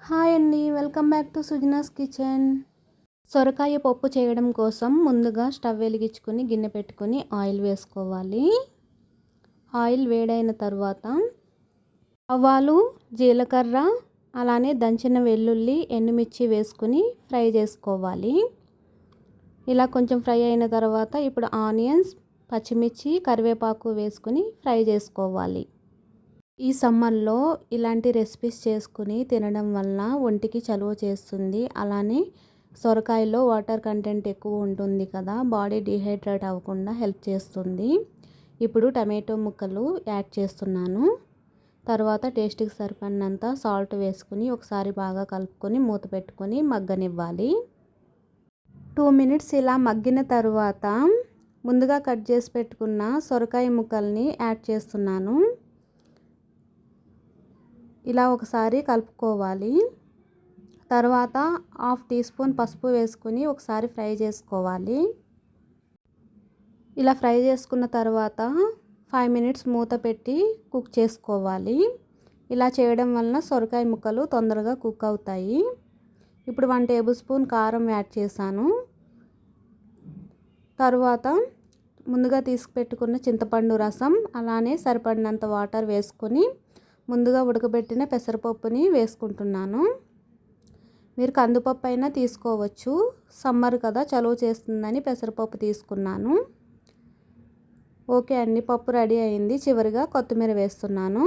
Hi అండి, welcome back to సుజనాస్ kitchen. సొరకాయ పప్పు చేయడం కోసం ముందుగా స్టవ్ వెలిగించుకొని గిన్నె పెట్టుకొని ఆయిల్ వేసుకోవాలి. ఆయిల్ వేడైన తర్వాత ఆవాలు, జీలకర్ర, అలానే దంచిన వెల్లుల్లి, ఎండుమిర్చి వేసుకొని ఫ్రై చేసుకోవాలి. ఇలా కొంచెం ఫ్రై అయిన తర్వాత ఇప్పుడు ఆనియన్స్, పచ్చిమిర్చి, కరివేపాకు వేసుకొని ఫ్రై చేసుకోవాలి. ఈ సమ్మర్లో ఇలాంటి రెసిపీస్ చేసుకుని తినడం వల్ల ఒంటికి చలువ చేస్తుంది. అలానే సొరకాయలో వాటర్ కంటెంట్ ఎక్కువ ఉంటుంది కదా, బాడీ డిహైడ్రేట్ అవ్వకుండా హెల్ప్ చేస్తుంది. ఇప్పుడు టమాటో ముక్కలు యాడ్ చేస్తున్నాను. తర్వాత టేస్ట్కి సరిపడినంత సాల్ట్ వేసుకుని ఒకసారి బాగా కలుపుకొని మూత పెట్టుకొని మగ్గనివ్వాలి. 2 మినిట్స్ ఇలా మగ్గిన తర్వాత ముందుగా కట్ చేసి పెట్టుకున్న సొరకాయ ముక్కల్ని యాడ్ చేస్తున్నాను. ఇలా ఒకసారి కలుపుకోవాలి. తర్వాత 1/2 టీ స్పూన్ పసుపు వేసుకొని ఒకసారి ఫ్రై చేసుకోవాలి. ఇలా ఫ్రై చేసుకున్న తర్వాత 5 మినిట్స్ మూత పెట్టి కుక్ చేసుకోవాలి. ఇలా చేయడం వలన సొరకాయ ముక్కలు తొందరగా కుక్ అవుతాయి. ఇప్పుడు 1 టేబుల్ స్పూన్ కారం యాడ్ చేశాను. తర్వాత ముందుగా తీసుకుపెట్టుకున్న చింతపండు రసం, అలానే సరిపడినంత వాటర్ వేసుకొని ముందుగా ఉడకబెట్టిన పెసరపప్పుని వేసుకుంటున్నాను. మీరు కందిపప్పు అయినా తీసుకోవచ్చు. సమ్మర్ కదా, చలువ చేస్తుందని పెసరపప్పు తీసుకున్నాను. ఓకే అండి, పప్పు రెడీ అయింది. చివరిగా కొత్తిమీర వేస్తున్నాను.